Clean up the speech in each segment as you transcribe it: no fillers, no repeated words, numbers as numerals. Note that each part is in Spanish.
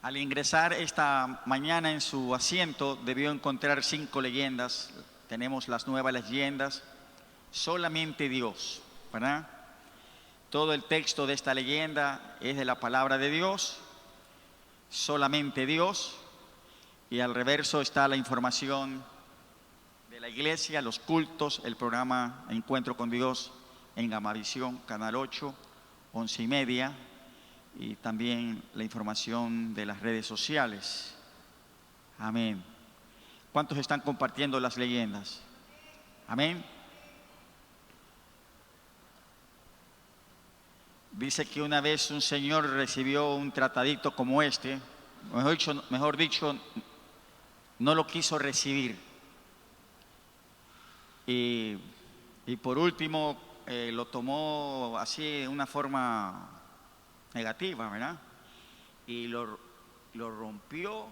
Al ingresar esta mañana en su asiento debió encontrar 5 leyendas. Tenemos las nuevas leyendas, solamente Dios, ¿verdad? Todo el texto de esta leyenda es de la palabra de Dios, solamente Dios, y al reverso está la información de la iglesia, los cultos, el programa Encuentro con Dios en Gamavisión, Canal 8, 11:30, y también la información de las redes sociales. Amén. ¿Cuántos están compartiendo las leyendas? Amén. Dice que una vez un señor recibió un tratadito como este, mejor dicho, no lo quiso recibir. Y por último lo tomó así de una forma negativa, ¿verdad? Y lo rompió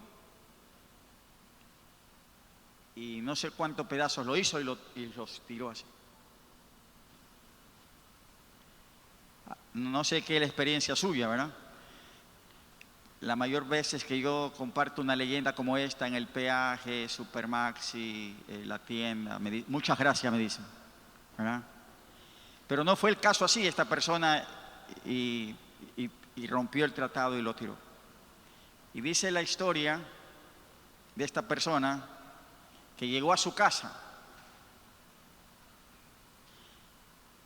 y no sé cuántos pedazos lo hizo y los tiró así. No sé qué es la experiencia suya, ¿verdad? La mayor veces que yo comparto una leyenda como esta en el peaje, Supermaxi, la tienda, muchas gracias me dicen, ¿verdad? Pero no fue el caso así, esta persona y rompió el tratado y lo tiró. Y dice la historia de esta persona que llegó a su casa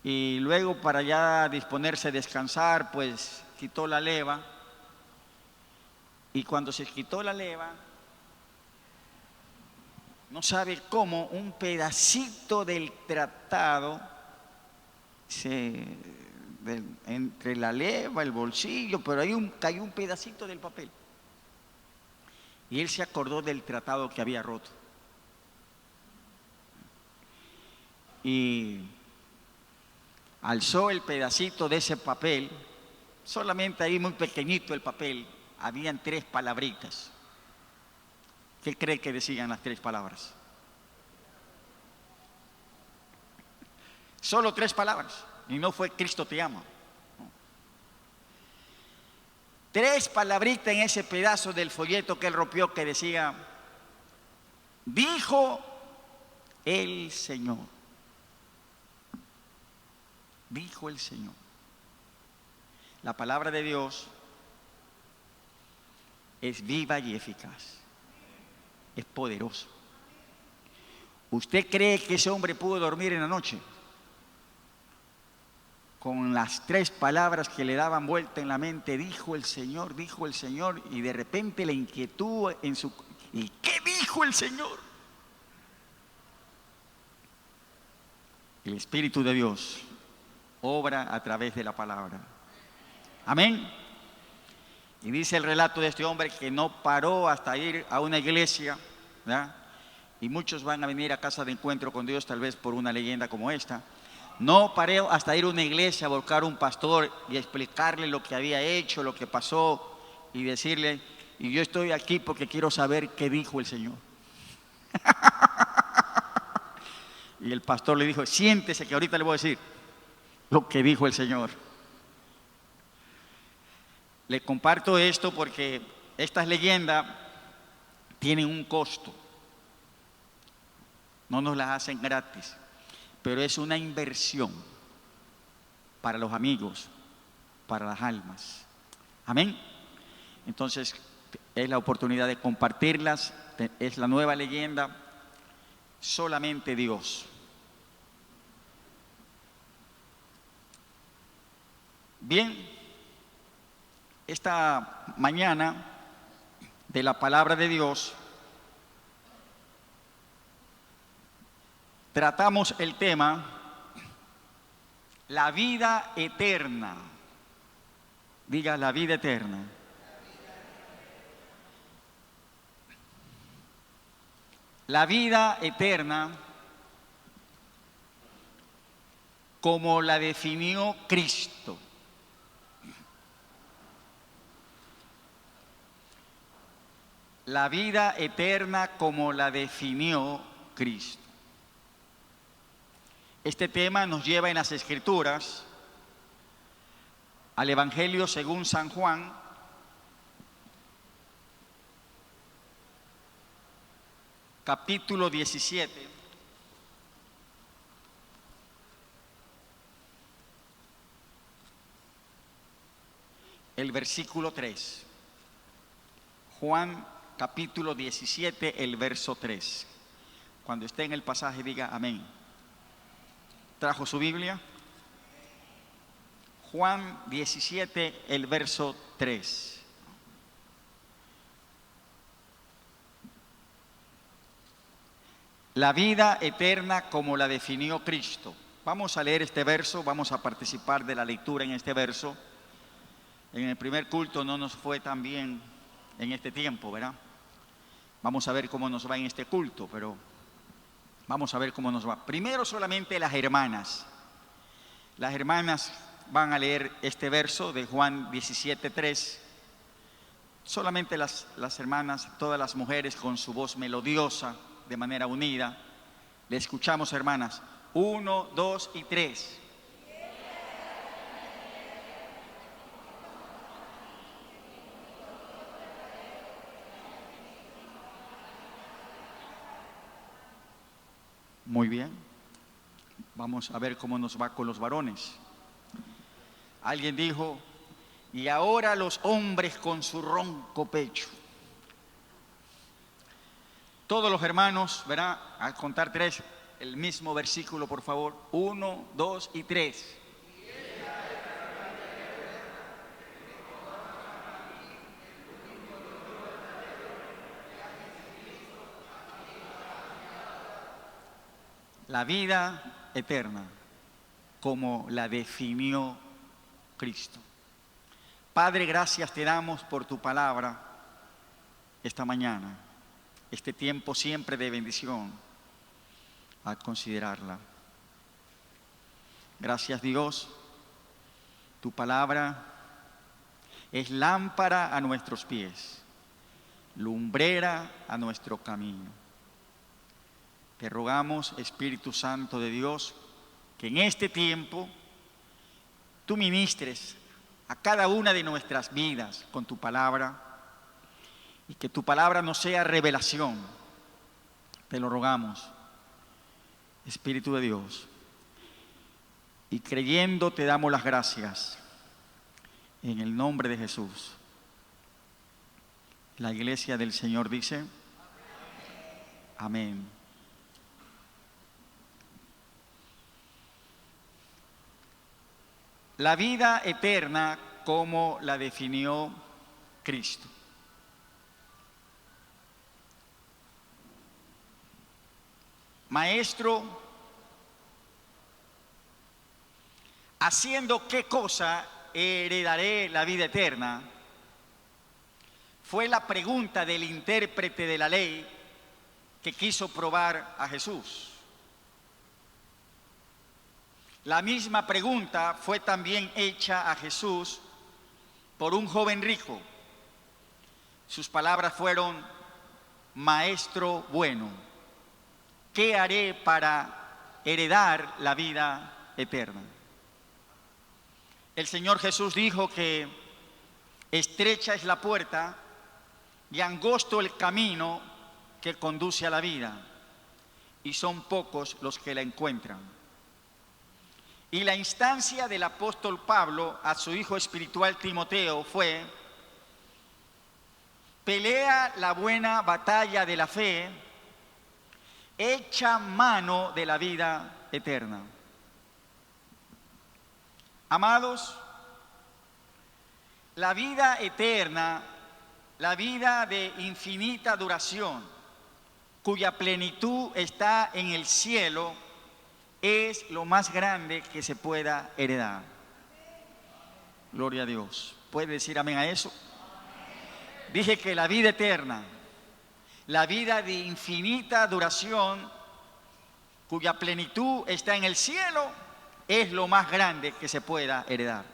y luego, para ya disponerse a descansar, pues quitó la leva, y cuando se quitó la leva, no sabe cómo un pedacito del tratado entre la leva, el bolsillo, pero ahí cayó un pedacito del papel. Y él se acordó del tratado que había roto. Y alzó el pedacito de ese papel, solamente ahí muy pequeñito el papel, habían 3 palabritas. ¿Qué cree que decían las 3 palabras? Solo 3 palabras, y no fue Cristo te ama. 3 palabritas en ese pedazo del folleto que él rompió que decía: dijo el Señor. Dijo el Señor. La palabra de Dios es viva y eficaz. Es poderoso. ¿Usted cree que ese hombre pudo dormir en la noche con las 3 palabras que le daban vuelta en la mente? Dijo el Señor, y de repente la inquietud en su... ¿Y qué dijo el Señor? El Espíritu de Dios obra a través de la palabra. Amén. Y dice el relato de este hombre que no paró hasta ir a una iglesia, ¿verdad? Y muchos van a venir a casa de encuentro con Dios tal vez por una leyenda como esta. No paré hasta ir a una iglesia a buscar un pastor y explicarle lo que había hecho, lo que pasó, y decirle: y yo estoy aquí porque quiero saber qué dijo el Señor. Y el pastor le dijo: siéntese que ahorita le voy a decir lo que dijo el Señor. Le comparto esto porque estas leyendas tienen un costo. No nos las hacen gratis, pero es una inversión para los amigos, para las almas. Amén. Entonces es la oportunidad de compartirlas. Es la nueva leyenda, solamente Dios. Bien, esta mañana de la palabra de Dios tratamos el tema la vida eterna. Diga: la vida eterna. La vida eterna como la definió Cristo. La vida eterna como la definió Cristo. Este tema nos lleva en las Escrituras al Evangelio según San Juan, capítulo 17. El versículo 3. Juan capítulo 17, el verso 3. Cuando esté en el pasaje diga amén. ¿Trajo su Biblia? Juan 17, el verso 3. La vida eterna como la definió Cristo. Vamos a leer este verso, vamos a participar de la lectura en este verso. En el primer culto no nos fue tan bien en este tiempo, ¿verdad? Vamos a ver cómo nos va en este culto, pero vamos a ver cómo nos va. Primero solamente las hermanas. Las hermanas van a leer este verso de Juan 17:3. Solamente las hermanas, todas las mujeres con su voz melodiosa, de manera unida. Le escuchamos, hermanas. 1, 2 y 3. Muy bien. Vamos a ver cómo nos va con los varones. Alguien dijo, y ahora los hombres con su ronco pecho. Todos los hermanos, ¿verdad? Al contar 3, el mismo versículo, por favor. 1, 2 y 3. La vida eterna, como la definió Cristo. Padre, gracias te damos por tu palabra esta mañana, este tiempo siempre de bendición al considerarla. Gracias, Dios, tu palabra es lámpara a nuestros pies, lumbrera a nuestro camino. Te rogamos, Espíritu Santo de Dios, que en este tiempo tú ministres a cada una de nuestras vidas con tu palabra y que tu palabra nos sea revelación. Te lo rogamos, Espíritu de Dios. Y creyendo te damos las gracias en el nombre de Jesús. La iglesia del Señor dice, amén. La vida eterna como la definió Cristo. Maestro, ¿haciendo qué cosa heredaré la vida eterna? Fue la pregunta del intérprete de la ley que quiso probar a Jesús. La misma pregunta fue también hecha a Jesús por un joven rico. Sus palabras fueron, Maestro bueno, ¿qué haré para heredar la vida eterna? El Señor Jesús dijo que estrecha es la puerta y angosto el camino que conduce a la vida, y son pocos los que la encuentran. Y la instancia del apóstol Pablo a su hijo espiritual Timoteo fue, pelea la buena batalla de la fe, echa mano de la vida eterna. Amados, la vida eterna, la vida de infinita duración, cuya plenitud está en el cielo, es lo más grande que se pueda heredar. Gloria a Dios. ¿Puede decir amén a eso? Dije que la vida eterna, la vida de infinita duración, cuya plenitud está en el cielo, es lo más grande que se pueda heredar.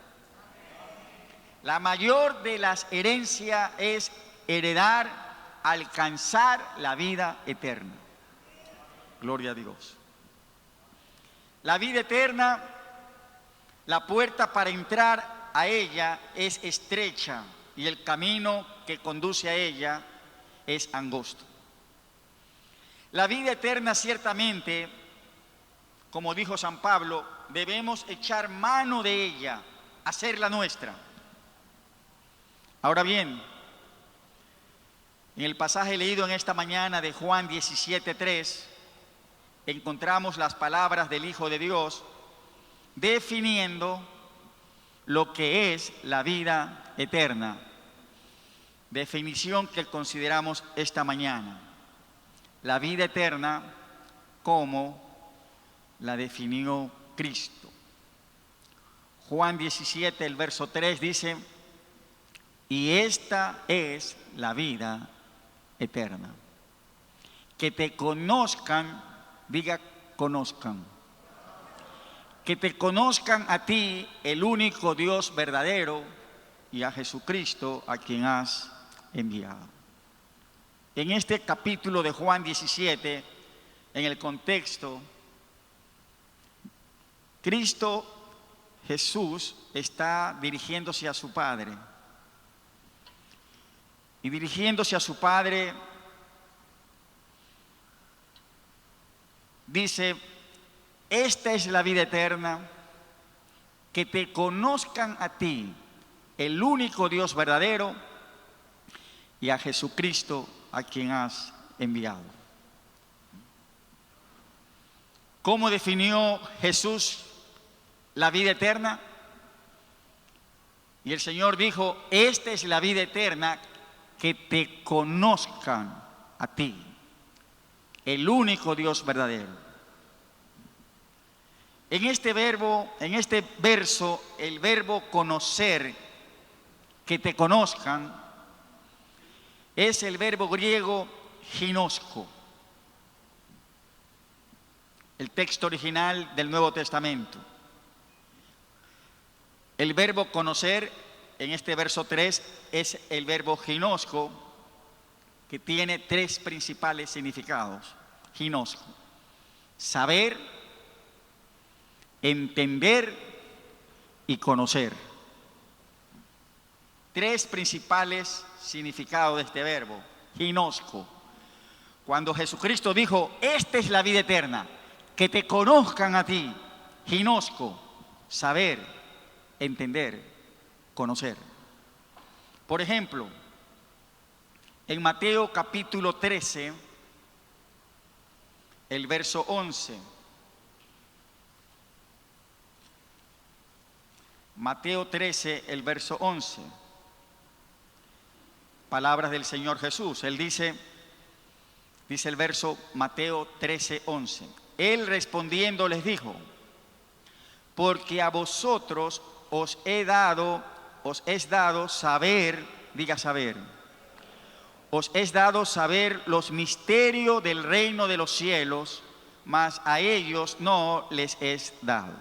La mayor de las herencias es heredar, alcanzar la vida eterna. Gloria a Dios. La vida eterna, la puerta para entrar a ella es estrecha y el camino que conduce a ella es angosto. La vida eterna ciertamente, como dijo San Pablo, debemos echar mano de ella, hacerla nuestra. Ahora bien, en el pasaje leído en esta mañana de Juan 17:3, encontramos las palabras del Hijo de Dios definiendo lo que es la vida eterna. Definición que consideramos esta mañana. La vida eterna como la definió Cristo. Juan 17, el verso 3 dice: y esta es la vida eterna, que te conozcan, diga conozcan, que te conozcan a ti, el único Dios verdadero, y a Jesucristo, a quien has enviado. En este capítulo de Juan 17, en el contexto, Cristo Jesús está dirigiéndose a su Padre. Y dirigiéndose a su Padre, dice: esta es la vida eterna, que te conozcan a ti, el único Dios verdadero, y a Jesucristo, a quien has enviado. ¿Cómo definió Jesús la vida eterna? Y el Señor dijo: esta es la vida eterna, que te conozcan a ti, el único Dios verdadero. En este verso, el verbo conocer, que te conozcan, es el verbo griego ginosko, el texto original del Nuevo Testamento. El verbo conocer en este verso 3 es el verbo ginosko, que tiene tres principales significados. Ginosko: saber, entender y conocer. Tres principales significados de este verbo, ginosko. Cuando Jesucristo dijo: esta es la vida eterna, que te conozcan a ti, ginosko, saber, entender, conocer. Por ejemplo, en Mateo capítulo 13, el verso 11. Mateo 13, el verso 11. Palabras del Señor Jesús. Él dice el verso Mateo 13, 11. Él respondiendo les dijo: porque a vosotros os es dado saber, diga saber, os es dado saber los misterios del reino de los cielos, mas a ellos no les es dado.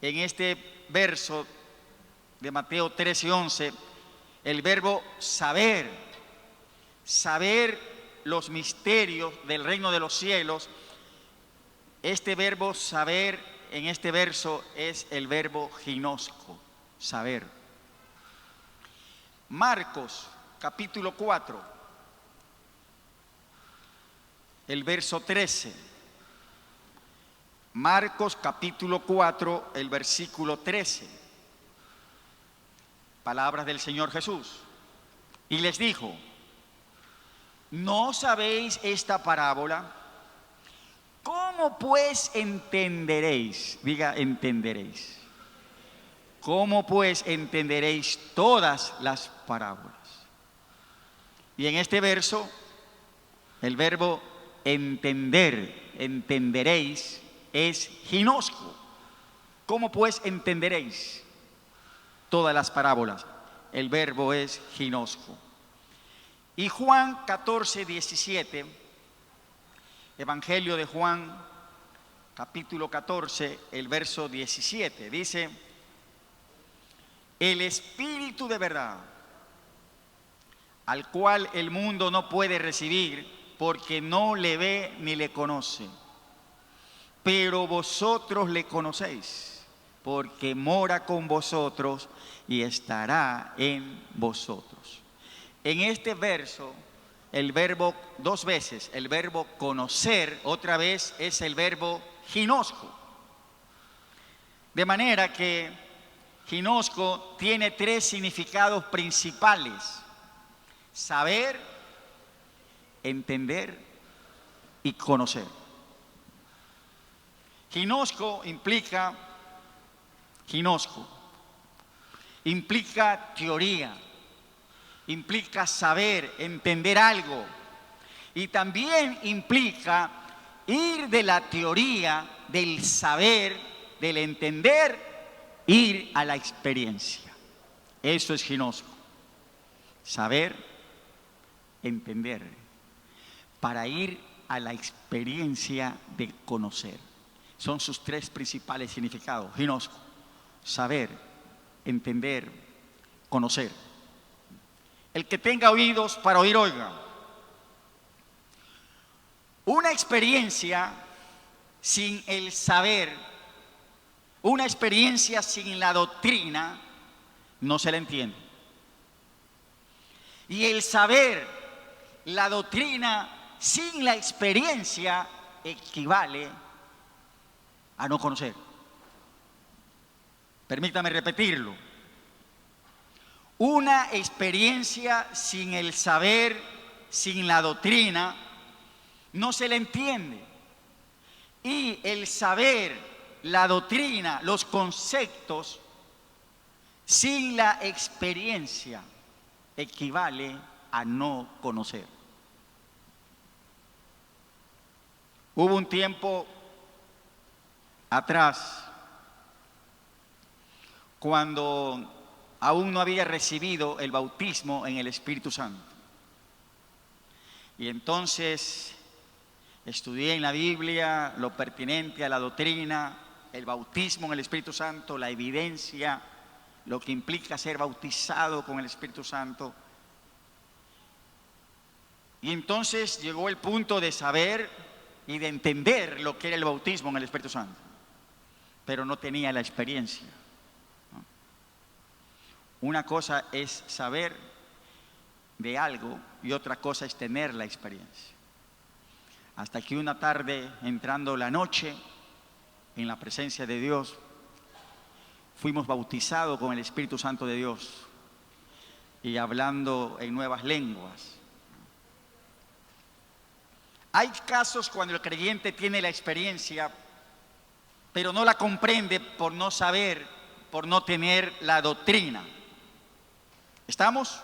En este verso de Mateo 13, 11, el verbo saber, saber los misterios del reino de los cielos, este verbo saber en este verso es el verbo ginosko, saber. Marcos capítulo 4, el verso 13. Marcos capítulo 4, el versículo 13. Palabras del Señor Jesús. Y les dijo: ¿no sabéis esta parábola? ¿Cómo pues entenderéis? Diga entenderéis. ¿Cómo pues entenderéis todas las parábolas? Y en este verso, el verbo entender, entenderéis, es ginosko. ¿Cómo pues entenderéis todas las parábolas? El verbo es ginosko. Y Juan 14, 17, Evangelio de Juan, capítulo 14, el verso 17, dice: el Espíritu de verdad, al cual el mundo no puede recibir, porque no le ve ni le conoce, pero vosotros le conocéis, porque mora con vosotros y estará en vosotros. En este verso, el verbo dos veces, el verbo conocer, otra vez es el verbo ginosco. De manera que ginosco tiene tres significados principales: saber, entender y conocer. Ginosco implica teoría, implica saber, entender algo, y también implica ir de la teoría, del saber, del entender, ir a la experiencia. Eso es ginosco. Saber, entender, para ir a la experiencia de conocer. Son sus tres principales significados. Ginosco: saber, entender, conocer. El que tenga oídos para oír, oiga. Una experiencia sin el saber, una experiencia sin la doctrina, no se la entiende. Y el saber, la doctrina sin la experiencia, equivale a no conocer. Permítame repetirlo. Una experiencia sin el saber, sin la doctrina, no se le entiende. Y el saber, la doctrina, los conceptos, sin la experiencia, equivale a no conocer. Hubo un tiempo atrás, cuando aún no había recibido el bautismo en el Espíritu Santo. Y entonces estudié en la Biblia lo pertinente a la doctrina, el bautismo en el Espíritu Santo, la evidencia, lo que implica ser bautizado con el Espíritu Santo. Y entonces llegó el punto de saber y de entender lo que era el bautismo en el Espíritu Santo, pero no tenía la experiencia. Una cosa es saber de algo y otra cosa es tener la experiencia. Hasta que una tarde, entrando la noche en la presencia de Dios, fuimos bautizados con el Espíritu Santo de Dios y hablando en nuevas lenguas. Hay casos cuando el creyente tiene la experiencia, pero no la comprende por no saber, por no tener la doctrina. ¿Estamos?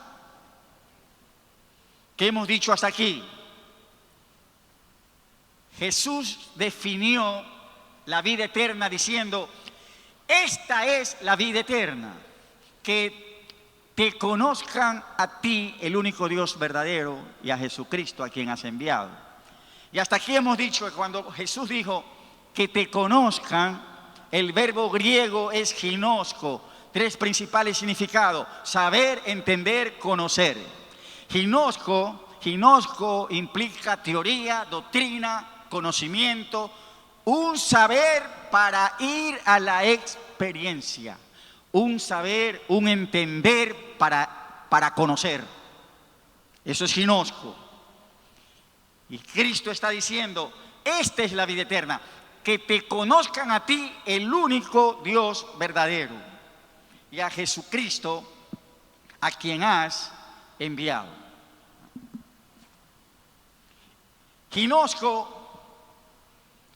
¿Qué hemos dicho hasta aquí? Jesús definió la vida eterna diciendo: esta es la vida eterna, que te conozcan a ti, el único Dios verdadero, y a Jesucristo, a quien has enviado. Y hasta aquí hemos dicho que cuando Jesús dijo que te conozcan, el verbo griego es ginosco. Tres principales significados: saber, entender, conocer. Ginosco implica teoría, doctrina, conocimiento, un saber para ir a la experiencia, un saber, un entender para conocer. Eso es ginosco. Y Cristo está diciendo: esta es la vida eterna, que te conozcan a ti, el único Dios verdadero, y a Jesucristo, a quien has enviado. Ginosco,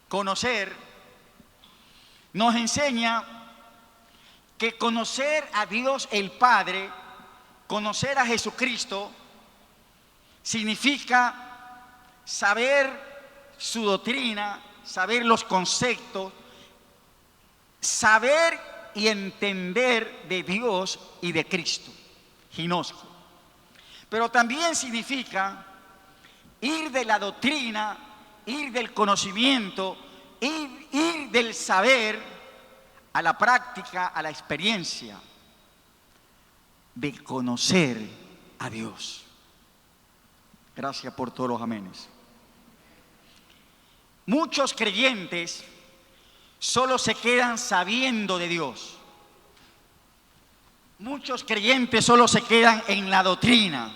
conocer, nos enseña que conocer a Dios el Padre, conocer a Jesucristo, significa saber su doctrina, saber los conceptos, saber y entender de Dios y de Cristo. Ginosco. Pero también significa ir de la doctrina, ir del conocimiento, ir del saber a la práctica, a la experiencia de conocer a Dios. Gracias por todos los amenes. Muchos creyentes solo se quedan sabiendo de Dios. Muchos creyentes solo se quedan en la doctrina.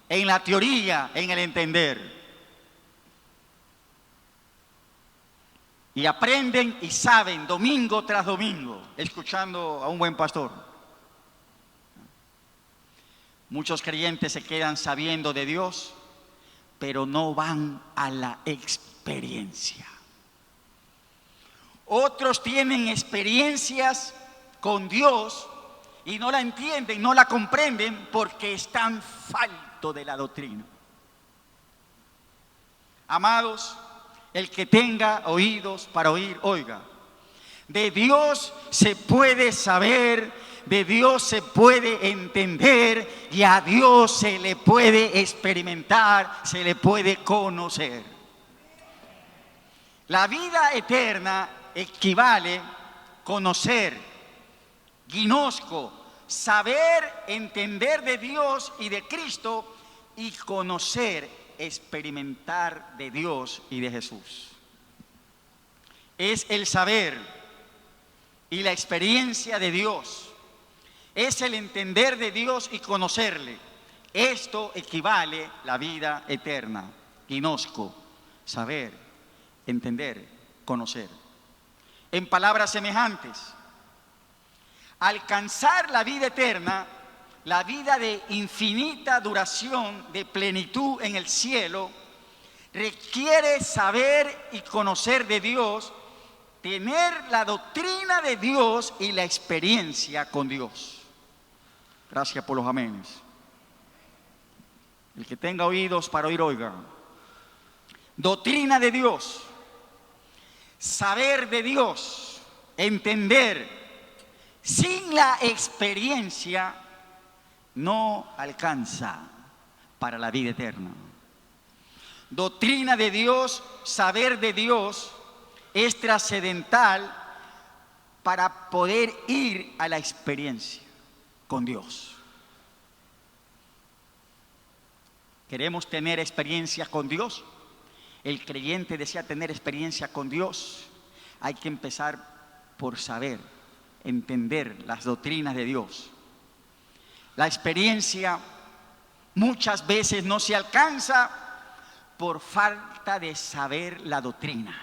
en la teoría, en el entender. Y aprenden y saben domingo tras domingo, escuchando a un buen pastor. Muchos creyentes se quedan sabiendo de Dios, pero no van a la experiencia. Otros tienen experiencias con Dios y no la entienden, no la comprenden porque están faltos de la doctrina. Amados, el que tenga oídos para oír, oiga. De Dios se puede saber, de Dios se puede entender y a Dios se le puede experimentar, se le puede conocer. La vida eterna equivale conocer, gnosco, saber, entender de Dios y de Cristo y conocer, experimentar de Dios y de Jesús. Es el saber y la experiencia de Dios. Es el entender de Dios y conocerle. Esto equivale a la vida eterna. Gnosco, saber, entender, conocer. En palabras semejantes, alcanzar la vida eterna, la vida de infinita duración, de plenitud en el cielo, requiere saber y conocer de Dios, tener la doctrina de Dios y la experiencia con Dios. Gracias por los amenes. El que tenga oídos para oír, oiga. Doctrina de Dios, saber de Dios, entender. Sin la experiencia no alcanza para la vida eterna. Doctrina de Dios, saber de Dios es trascendental para poder ir a la experiencia con Dios. ¿Queremos tener experiencias con Dios? El creyente desea tener experiencia con Dios. Hay que empezar por saber, entender las doctrinas de Dios. La experiencia muchas veces no se alcanza por falta de saber la doctrina.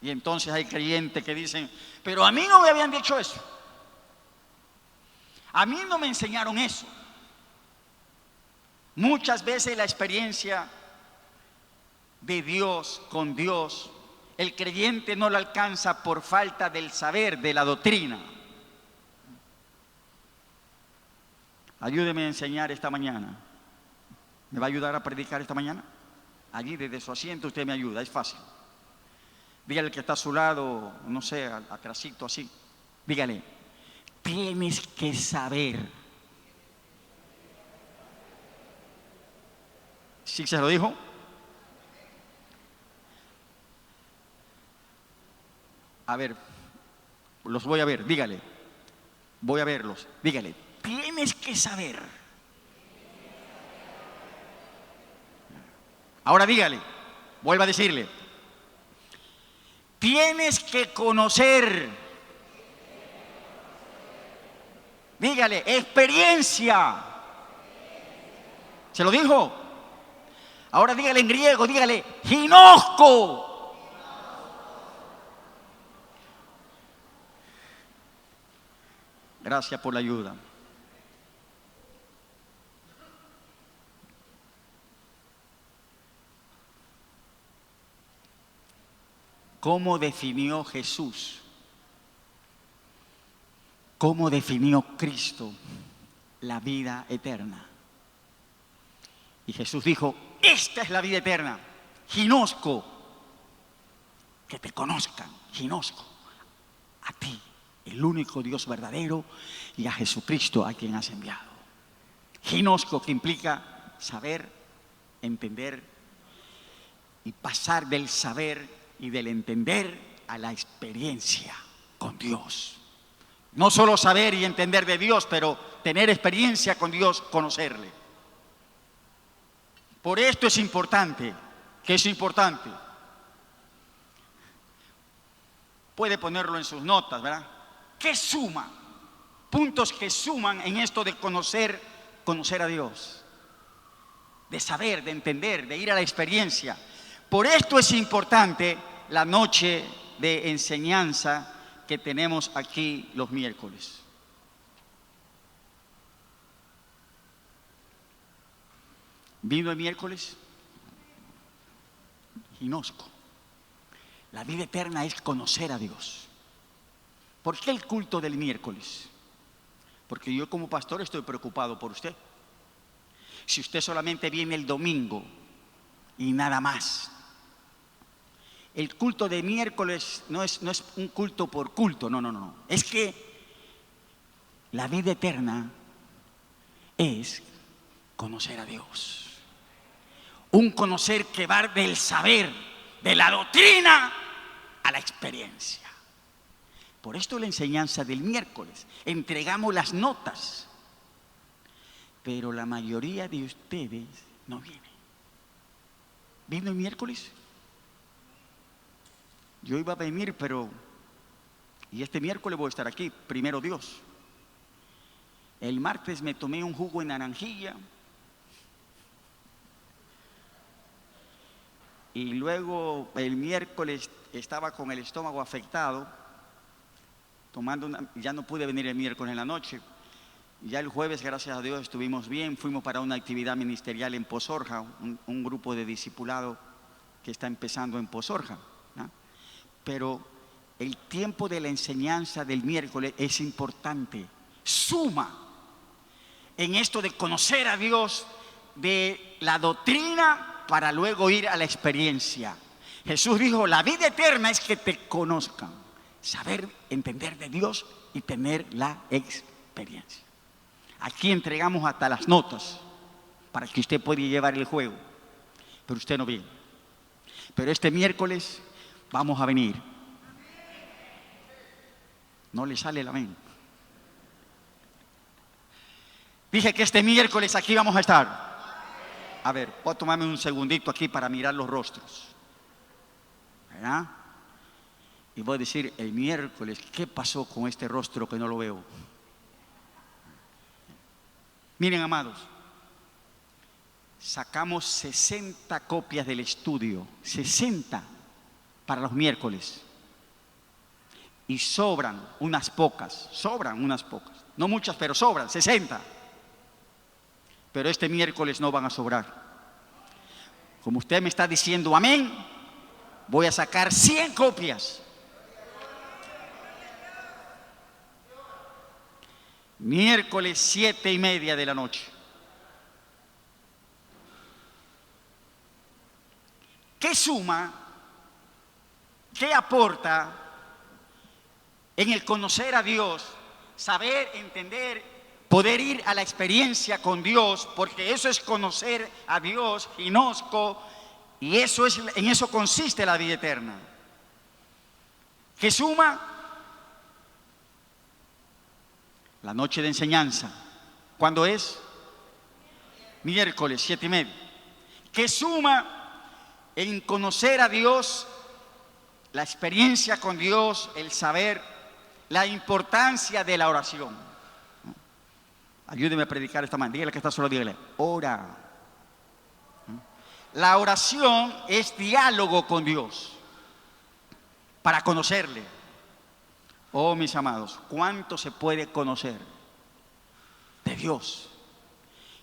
Y entonces hay creyentes que dicen, pero a mí no me habían dicho eso. A mí no me enseñaron eso. Muchas veces la experiencia de Dios con Dios, el creyente no la alcanza por falta del saber de la doctrina. Ayúdeme a enseñar esta mañana. ¿Me va a ayudar a predicar esta mañana? Allí desde su asiento usted me ayuda, es fácil. Dígale al que está a su lado, no sé, atrasito así. Dígale, tienes que saber. ¿Sí se lo dijo? A ver, los voy a ver, dígale. Voy a verlos, dígale. Tienes que saber. Ahora dígale, vuelva a decirle. Tienes que conocer. Dígale, experiencia. ¿Se lo dijo? Ahora dígale en griego, dígale, ginosco. Gracias por la ayuda. ¿Cómo definió Jesús? ¿Cómo definió Cristo la vida eterna? Y Jesús dijo, esta es la vida eterna, ginosco, que te conozcan, ginosco, a ti, el único Dios verdadero, y a Jesucristo a quien has enviado. Ginosco, que implica saber, entender y pasar del saber y del entender a la experiencia con Dios. No solo saber y entender de Dios, pero tener experiencia con Dios, conocerle. Por esto es importante, que es importante. Puede ponerlo en sus notas, ¿verdad? ¿Qué suma? Puntos que suman en esto de conocer a Dios. de saber, de entender, de ir a la experiencia. Por esto es importante la noche de enseñanza que tenemos aquí los miércoles. ¿Vino el miércoles? Ginosco. La vida eterna es conocer a Dios. ¿Por qué el culto del miércoles? Porque yo como pastor estoy preocupado por usted. Si usted solamente viene el domingo y nada más. El culto de miércoles no es un culto por culto, no. Es que la vida eterna es conocer a Dios. Un conocer que va del saber, de la doctrina a la experiencia. Por esto la enseñanza del miércoles. Entregamos las notas. Pero la mayoría de ustedes no viene. ¿Vino el miércoles? Yo iba a venir, y este miércoles voy a estar aquí, primero Dios. El martes me tomé un jugo en naranjilla. Y luego el miércoles estaba con el estómago afectado, ya no pude venir el miércoles en la noche. Ya el jueves, gracias a Dios, estuvimos bien. Fuimos para una actividad ministerial en Pozorja, un grupo de discipulado que está empezando en Pozorja, ¿no? Pero el tiempo de la enseñanza del miércoles es importante, suma en esto de conocer a Dios, de la doctrina para luego ir a la experiencia. Jesús dijo, la vida eterna es que te conozcan, saber, entender de Dios y tener la experiencia. Aquí entregamos hasta las notas para que usted pueda llevar el juego, pero usted no viene. Pero este miércoles vamos a venir. No le sale el amén. Dije que este miércoles aquí vamos a estar. A ver, voy a tomarme un segundito aquí para mirar los rostros, ¿verdad? Y voy a decir, el miércoles, ¿qué pasó con este rostro que no lo veo? Miren, amados, sacamos 60 copias del estudio, 60 para los miércoles. Y sobran unas pocas, no muchas, pero sobran, 60. Pero este miércoles no van a sobrar. Como usted me está diciendo amén, voy a sacar 100 copias. Miércoles 7:30 de la noche. ¿Qué suma? ¿Qué aporta en el conocer a Dios? Saber, entender, poder ir a la experiencia con Dios, porque eso es conocer a Dios, ginosco, y en eso consiste la vida eterna. ¿Qué suma? La noche de enseñanza. ¿Cuándo es? Miércoles 7:30. ¿Qué suma en conocer a Dios, la experiencia con Dios, el saber, la importancia de la oración? Ayúdeme a predicar esta mañana. Dígale que está solo, dígale, ora. La oración es diálogo con Dios para conocerle. Oh, mis amados, ¿cuánto se puede conocer de Dios?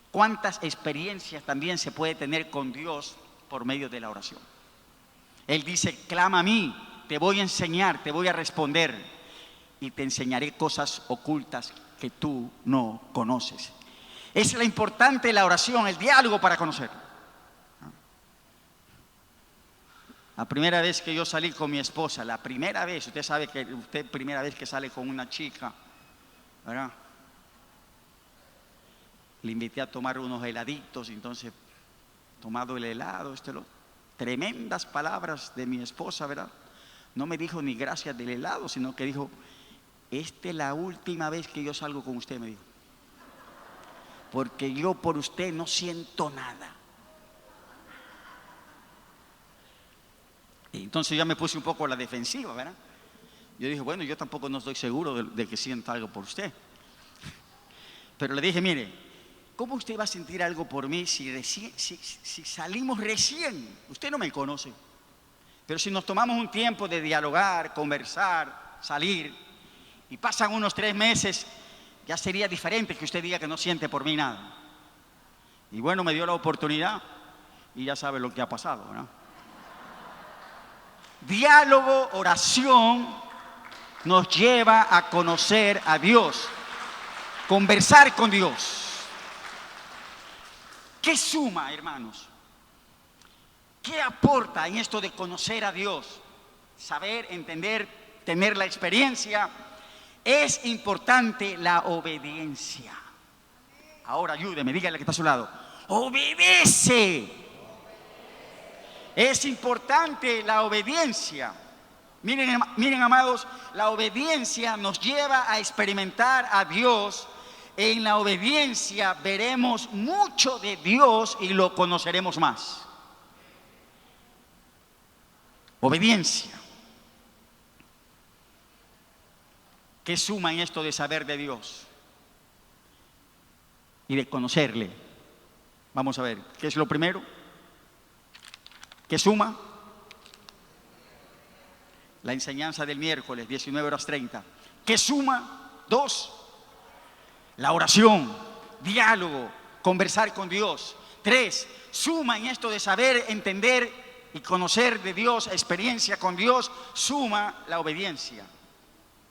¿Cuántas experiencias también se puede tener con Dios por medio de la oración? Él dice, clama a mí, te voy a enseñar, te voy a responder y te enseñaré cosas ocultas que tú no conoces. Es la importante la oración, el diálogo para conocer. La primera vez que yo salí con mi esposa, la primera vez, usted sabe que primera vez que sale con una chica, ¿verdad? Le invité a tomar unos heladitos, entonces, tomado el helado, tremendas palabras de mi esposa, ¿verdad? No me dijo ni gracias del helado, sino que dijo, esta es la última vez que yo salgo con usted, me dijo. Porque yo por usted no siento nada. Y entonces ya me puse un poco a la defensiva, ¿verdad? Yo dije, bueno, yo tampoco no estoy seguro de que sienta algo por usted. Pero le dije, mire, ¿cómo usted va a sentir algo por mí si salimos recién? Usted no me conoce. Pero si nos tomamos un tiempo de dialogar, conversar, salir, y pasan unos 3 meses, ya sería diferente que usted diga que no siente por mí nada. Y bueno, me dio la oportunidad y ya sabe lo que ha pasado, ¿no? Diálogo, oración nos lleva a conocer a Dios, conversar con Dios. ¿Qué suma, hermanos? ¿Qué aporta en esto de conocer a Dios? Saber, entender, tener la experiencia. Es importante la obediencia. Ahora ayúdeme, dígale que está a su lado. Obedece. Es importante la obediencia. Miren, amados, la obediencia nos lleva a experimentar a Dios. En la obediencia veremos mucho de Dios y lo conoceremos más. Obediencia. ¿Qué suma en esto de saber de Dios y de conocerle? Vamos a ver, ¿qué es lo primero? ¿Qué suma? La enseñanza del miércoles, 19:30. ¿Qué suma? 2. La oración, diálogo, conversar con Dios. 3. Suma en esto de saber, entender y conocer de Dios, experiencia con Dios. Suma la obediencia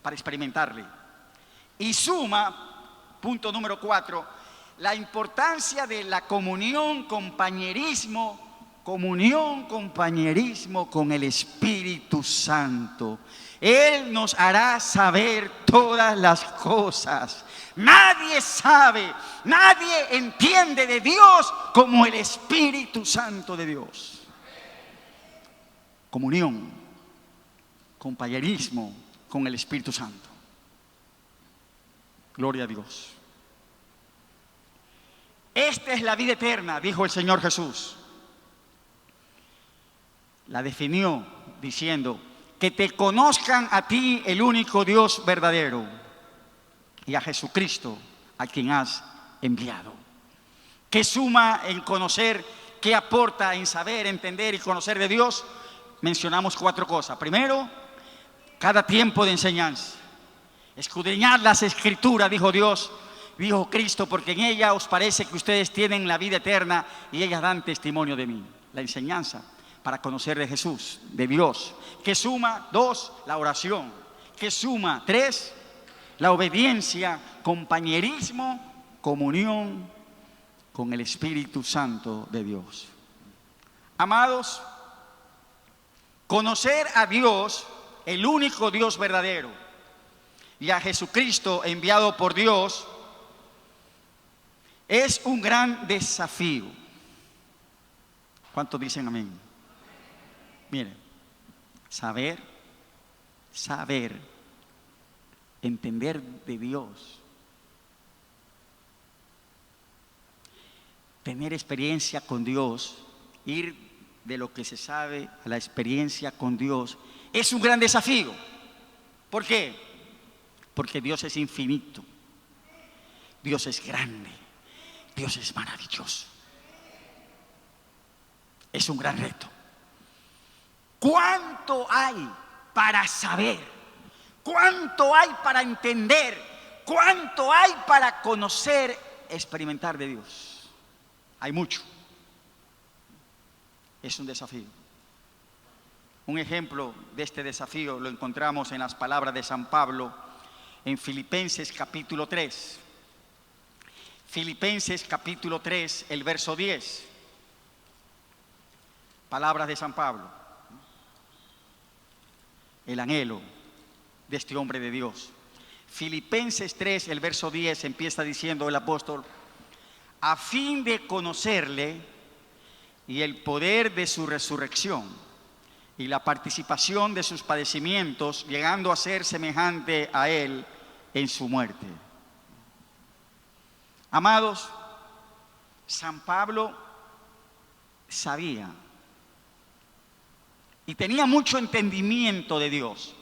para experimentarle. Y suma, punto número 4, la importancia de la comunión, compañerismo con el Espíritu Santo. Él nos hará saber todas las cosas. Nadie sabe, nadie entiende de Dios como el Espíritu Santo de Dios. Comunión, compañerismo con el Espíritu Santo. Gloria a Dios. Esta es la vida eterna, dijo el Señor Jesús. La definió diciendo: que te conozcan a ti, el único Dios verdadero, y a Jesucristo, a quien has enviado. ¿Qué suma en conocer? ¿Qué aporta en saber, entender y conocer de Dios? Mencionamos 4 cosas. Primero, cada tiempo de enseñanza. Escudriñad las Escrituras, dijo Dios, dijo Cristo, porque en ella os parece que ustedes tienen la vida eterna y ellas dan testimonio de mí. La enseñanza para conocer de Jesús, de Dios. ¿Qué suma? 2, la oración. ¿Qué suma? 3, la obediencia, compañerismo, comunión con el Espíritu Santo de Dios. Amados, conocer a Dios, el único Dios verdadero, y a Jesucristo enviado por Dios, es un gran desafío. ¿Cuántos dicen amén? Miren, saber, entender de Dios, tener experiencia con Dios, ir de lo que se sabe a la experiencia con Dios, es un gran desafío. ¿Por qué? Porque Dios es infinito, Dios es grande, Dios es maravilloso. Es un gran reto. ¿Cuánto hay para saber? ¿Cuánto hay para entender? ¿Cuánto hay para conocer, experimentar de Dios? Hay mucho. Es un desafío. Un ejemplo de este desafío lo encontramos en las palabras de San Pablo en Filipenses capítulo 3. Filipenses capítulo 3, el verso 10. Palabras de San Pablo. El anhelo de este hombre de Dios. Filipenses 3, el verso 10, empieza diciendo el apóstol: a fin de conocerle y el poder de su resurrección y la participación de sus padecimientos, llegando a ser semejante a él en su muerte. Amados, San Pablo sabía y tenía mucho entendimiento de Dios.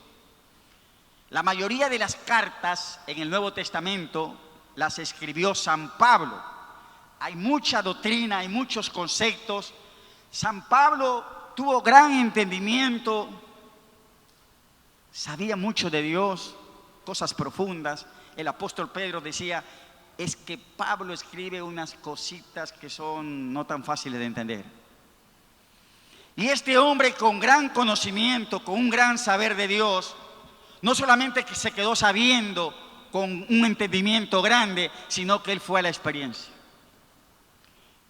La mayoría de las cartas en el Nuevo Testamento las escribió San Pablo. hay mucha doctrina, hay muchos conceptos. San Pablo tuvo gran entendimiento, sabía mucho de Dios, cosas profundas. El apóstol Pedro decía, es que Pablo escribe unas cositas que son no tan fáciles de entender. Y este hombre con gran conocimiento, con un gran saber de Dios, no solamente que se quedó sabiendo con un entendimiento grande, sino que él fue a la experiencia.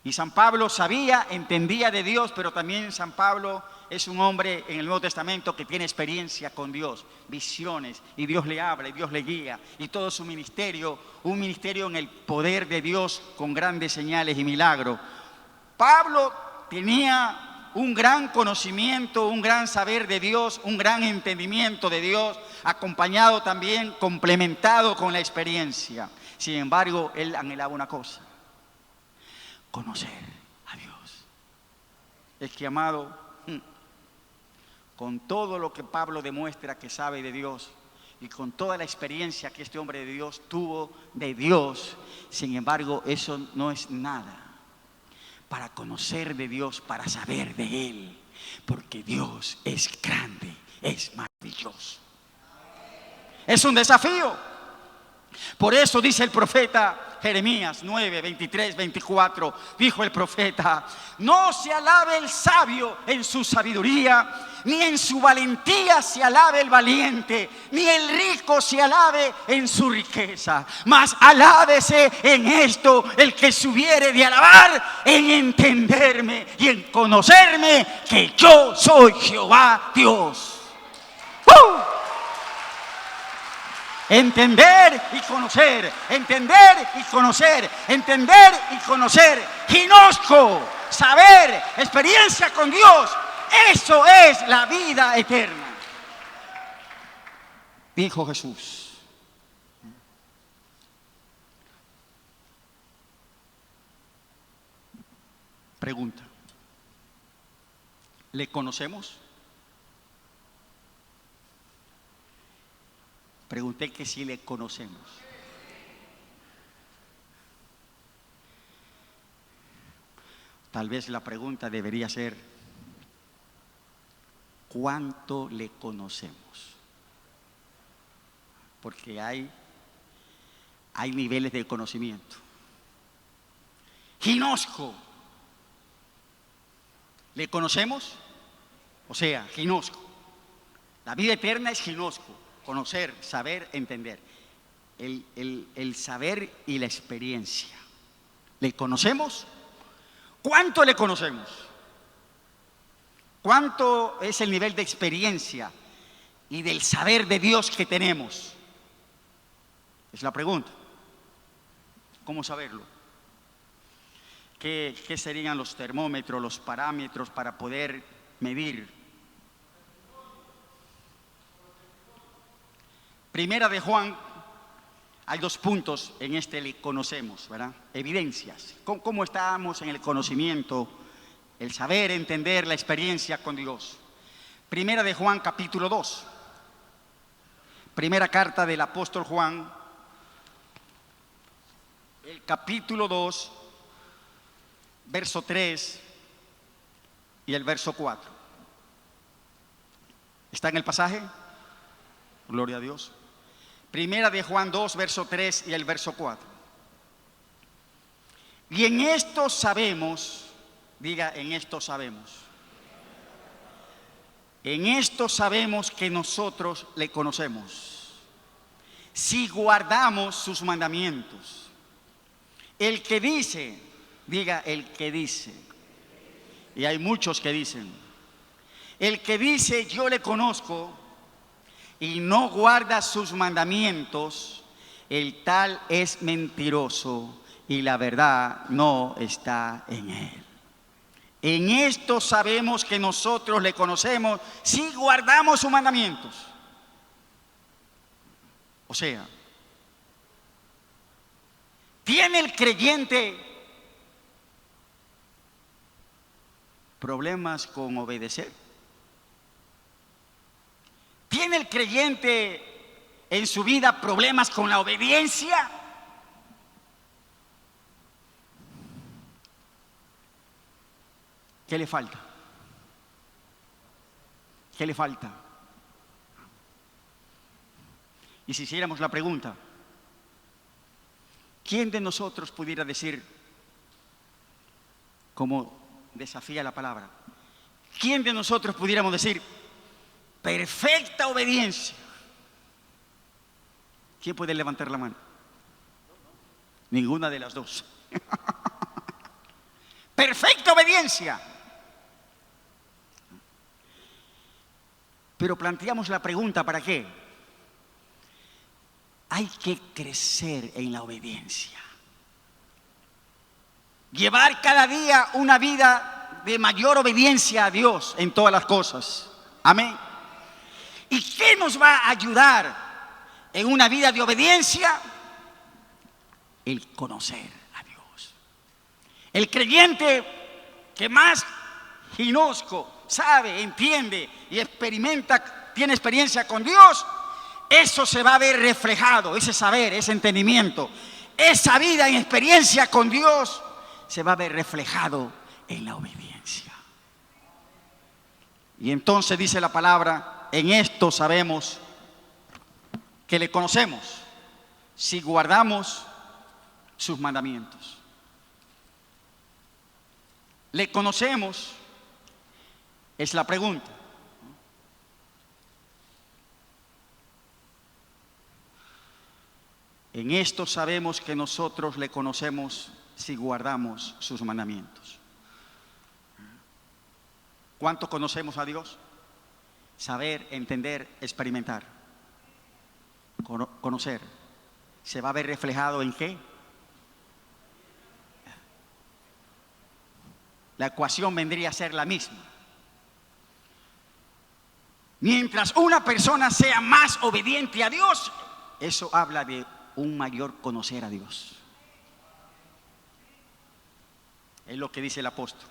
Y San Pablo sabía, entendía de Dios, pero también San Pablo es un hombre en el Nuevo Testamento que tiene experiencia con Dios, visiones, y Dios le habla y Dios le guía, y todo su ministerio, un ministerio en el poder de Dios con grandes señales y milagros. Pablo tenía un gran conocimiento, un gran saber de Dios, un gran entendimiento de Dios, acompañado también, complementado con la experiencia. Sin embargo, él anhelaba una cosa: conocer a Dios. Es que, amado, con todo lo que Pablo demuestra que sabe de Dios y con toda la experiencia que este hombre de Dios tuvo de Dios, sin embargo, eso no es nada para conocer de Dios, para saber de Él, porque Dios es grande, es maravilloso. Es un desafío. Por eso dice el profeta Jeremías 9, 23, 24, dijo el profeta: no se alabe el sabio en su sabiduría, ni en su valentía se alabe el valiente, ni el rico se alabe en su riqueza, mas alábese en esto el que se hubiere de alabar, en entenderme y en conocerme, que yo soy Jehová Dios. Entender y conocer, entender y conocer, entender y conocer. Ginosco, saber, experiencia con Dios. Eso es la vida eterna, dijo Jesús. Pregunta: ¿le conocemos? Pregunté que si le conocemos. Tal vez la pregunta debería ser: ¿cuánto le conocemos? Porque hay niveles de conocimiento. Ginosco, ¿le conocemos? O sea, ginosco. La vida eterna es ginosco. Conocer, saber, entender. El saber y la experiencia. ¿Le conocemos? ¿Cuánto le conocemos? ¿Cuánto es el nivel de experiencia y del saber de Dios que tenemos? Es la pregunta. ¿Cómo saberlo? ¿Qué serían los termómetros, los parámetros para poder medir? Primera de Juan, hay 2 puntos en este le conocemos, ¿verdad? Evidencias. ¿Cómo estamos en el conocimiento, el saber, entender, la experiencia con Dios? Primera de Juan, capítulo 2. Primera carta del apóstol Juan, el capítulo 2, verso 3 y el verso 4. ¿Está en el pasaje? Gloria a Dios. Primera de Juan 2, verso 3 y el verso 4. Y en esto sabemos, diga, en esto sabemos. En esto sabemos que nosotros le conocemos, si guardamos sus mandamientos. El que dice, diga, el que dice. Y hay muchos que dicen. El que dice yo le conozco y no guarda sus mandamientos, el tal es mentiroso y la verdad no está en él. En esto sabemos que nosotros le conocemos si guardamos sus mandamientos. O sea, ¿tiene el creyente problemas con obedecer? ¿Tiene el creyente en su vida problemas con la obediencia? ¿Qué le falta? ¿Qué le falta? Y si hiciéramos la pregunta, ¿quién de nosotros pudiera decir, como desafía la palabra, quién de nosotros pudiéramos decir, perfecta obediencia? ¿Quién puede levantar la mano? Ninguna de las dos. Perfecta obediencia. Pero planteamos la pregunta, ¿para qué? Hay que crecer en la obediencia. Llevar cada día una vida de mayor obediencia a Dios en todas las cosas. Amén. ¿Y qué nos va a ayudar en una vida de obediencia? El conocer a Dios. El creyente que más ginosco, sabe, entiende y experimenta, tiene experiencia con Dios, eso se va a ver reflejado, ese saber, ese entendimiento, esa vida en experiencia con Dios se va a ver reflejado en la obediencia. Y entonces dice la palabra, en esto sabemos que le conocemos si guardamos sus mandamientos. ¿Le conocemos? Es la pregunta. En esto sabemos que nosotros le conocemos si guardamos sus mandamientos. ¿Cuánto conocemos a Dios? Saber, entender, experimentar. Conocer. ¿Se va a ver reflejado en qué? La ecuación vendría a ser la misma. Mientras una persona sea más obediente a Dios, eso habla de un mayor conocer a Dios. Es lo que dice el apóstol.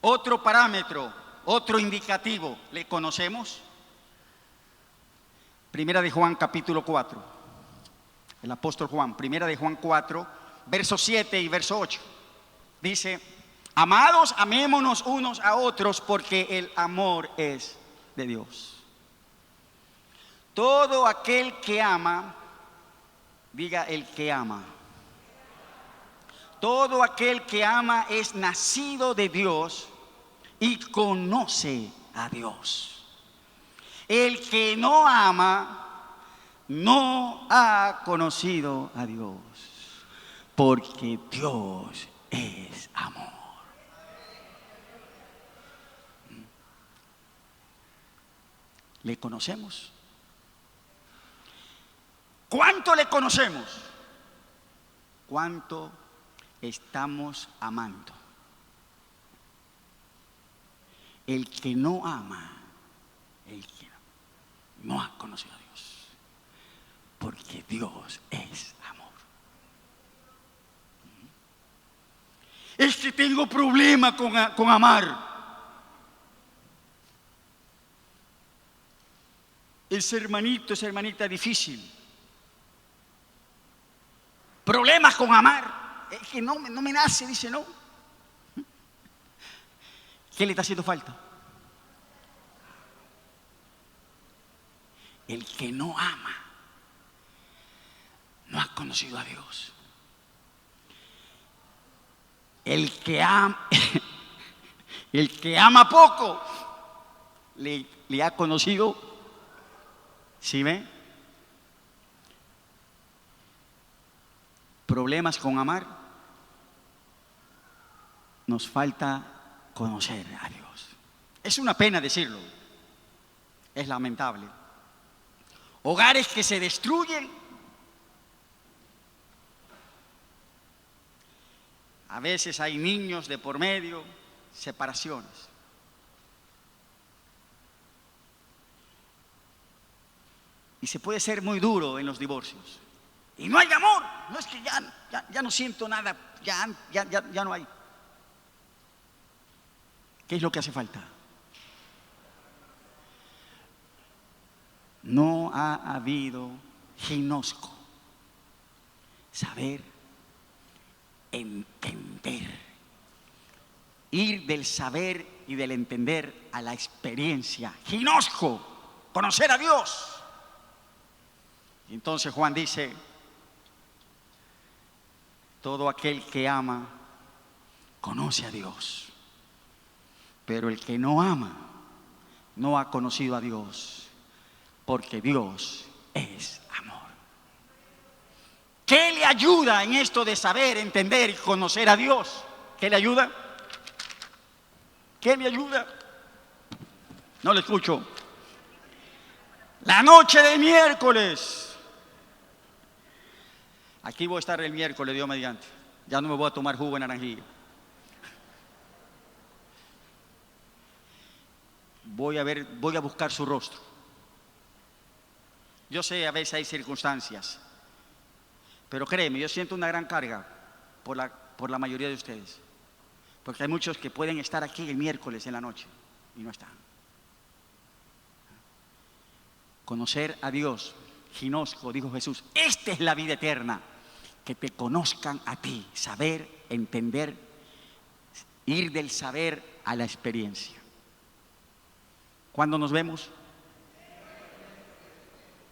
Otro parámetro, otro indicativo, ¿le conocemos? Primera de Juan capítulo 4. El apóstol Juan, primera de Juan 4, verso 7 y verso 8. Dice, amados, amémonos unos a otros porque el amor es de Dios. Todo aquel que ama, diga el que ama. Todo aquel que ama es nacido de Dios y conoce a Dios. El que no ama no ha conocido a Dios, porque Dios es amor. ¿Le conocemos? ¿Cuánto le conocemos? ¿Cuánto estamos amando? El que no ama, el que no ha conocido a Dios, porque Dios es amor. Es que tengo problema con amar. Es hermanito, es hermanita difícil. Problemas con amar. Es que no me nace, dice no. ¿Qué le está haciendo falta? El que no ama no ha conocido a Dios. El que ama poco le ha conocido. ¿Sí ve? Problemas con amar. Nos falta conocer a Dios. Es una pena decirlo. Es lamentable. Hogares que se destruyen. A veces hay niños de por medio, separaciones. Y se puede ser muy duro en los divorcios. Y no hay amor. No es que ya no siento nada. Ya no hay. ¿Qué es lo que hace falta? No ha habido ginosco. Saber, entender Ir del saber y del entender a la experiencia. Ginosco, conocer a Dios. Y entonces Juan dice, todo aquel que ama, conoce a Dios. Pero el que no ama, no ha conocido a Dios, porque Dios es amor. ¿Qué le ayuda en esto de saber, entender y conocer a Dios? ¿Qué le ayuda? ¿Qué le ayuda? No le escucho. La noche de miércoles. Aquí voy a estar el miércoles, Dios mediante. Ya no me voy a tomar jugo de naranjilla. Voy a buscar su rostro. Yo sé, a veces hay circunstancias, pero créeme, yo siento una gran carga por la mayoría de ustedes, porque hay muchos que pueden estar aquí el miércoles en la noche y no están. Conocer a Dios, ginosco, dijo Jesús, esta es la vida eterna, que te conozcan a ti, saber, entender, ir del saber a la experiencia. ¿Cuándo nos vemos?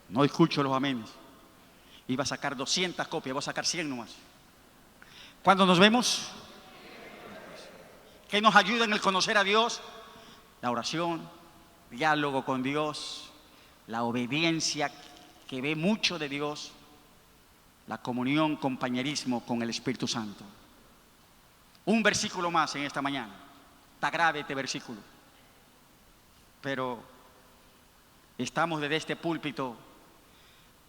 No escucho los amenes. Iba a sacar 200 copias, voy a sacar 100 nomás. ¿Cuándo nos vemos? ¿Qué nos ayuda en el conocer a Dios? La oración, diálogo con Dios, la obediencia que ve mucho de Dios, la comunión, compañerismo con el Espíritu Santo. Un versículo más en esta mañana. Está grave este versículo, pero estamos desde este púlpito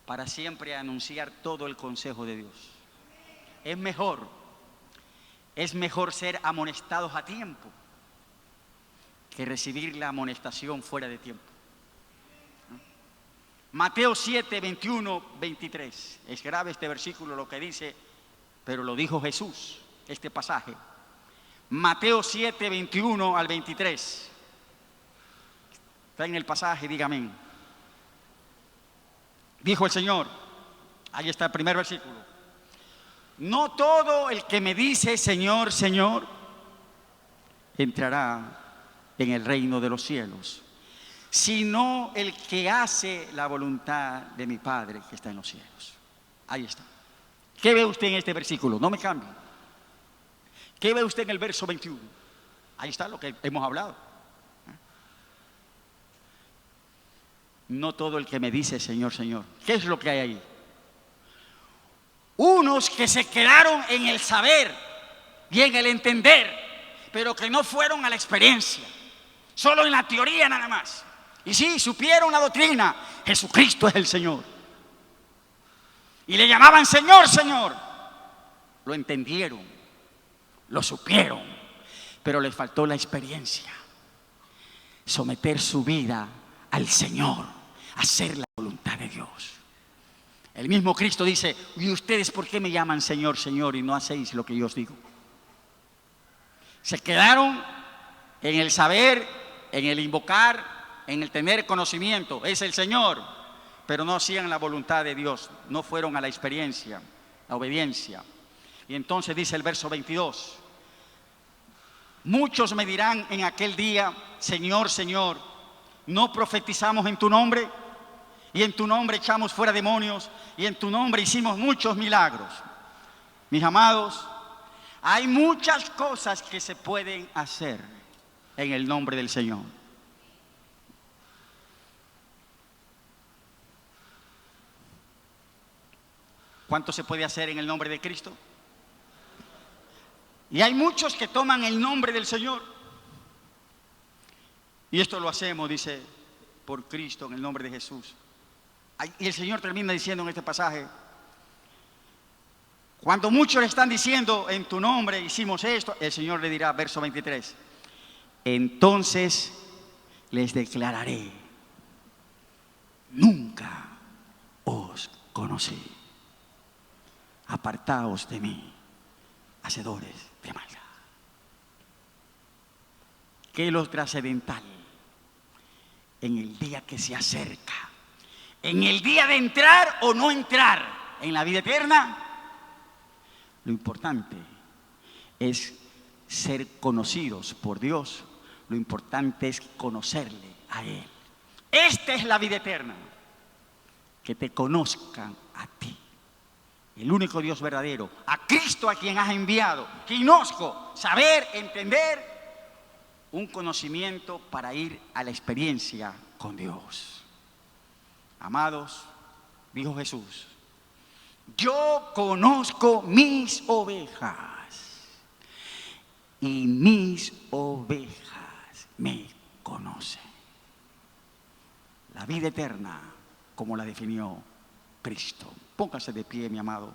para siempre anunciar todo el consejo de Dios. Es mejor ser amonestados a tiempo que recibir la amonestación fuera de tiempo. Mateo 7, 21, 23. Es grave este versículo lo que dice, pero lo dijo Jesús, este pasaje. Mateo 7, 21 al 23. Está en el pasaje, dígame. Dijo el Señor, ahí está el primer versículo. No todo el que me dice Señor, Señor, entrará en el reino de los cielos, sino el que hace la voluntad de mi Padre que está en los cielos. Ahí está. ¿Qué ve usted en este versículo? No me cambie. ¿Qué ve usted en el verso 21? Ahí está lo que hemos hablado. No todo el que me dice Señor, Señor. ¿Qué es lo que hay ahí? Unos que se quedaron en el saber y en el entender, pero que no fueron a la experiencia, solo en la teoría nada más. Y sí, supieron la doctrina, Jesucristo es el Señor. Y le llamaban Señor, Señor. Lo entendieron, lo supieron, pero les faltó la experiencia. Someter su vida al Señor. Hacer la voluntad de Dios. El mismo Cristo dice, ¿y ustedes por qué me llaman Señor, Señor y no hacéis lo que yo os digo? Se quedaron en el saber, en el invocar, en el tener conocimiento. Es el Señor, pero no hacían la voluntad de Dios. No fueron a la experiencia, la obediencia. Y entonces dice el verso 22. Muchos me dirán en aquel día, Señor, Señor, ¿no profetizamos en tu nombre? Y en tu nombre echamos fuera demonios, y en tu nombre hicimos muchos milagros. Mis amados, hay muchas cosas que se pueden hacer en el nombre del Señor. ¿Cuánto se puede hacer en el nombre de Cristo? Y hay muchos que toman el nombre del Señor. Y esto lo hacemos, dice, por Cristo, en el nombre de Jesús. Y el Señor termina diciendo en este pasaje, cuando muchos le están diciendo, en tu nombre hicimos esto, el Señor le dirá, verso 23, entonces les declararé, nunca os conocí. Apartaos de mí, hacedores de maldad. ¿Qué es lo trascendental? En el día que se acerca, en el día de entrar o no entrar en la vida eterna, lo importante es ser conocidos por Dios, lo importante es conocerle a Él. Esta es la vida eterna, que te conozcan a ti, el único Dios verdadero, a Cristo a quien has enviado. Conozco, saber, entender, un conocimiento para ir a la experiencia con Dios. Amados, dijo Jesús, yo conozco mis ovejas y mis ovejas me conocen. La vida eterna, como la definió Cristo. Póngase de pie, mi amado.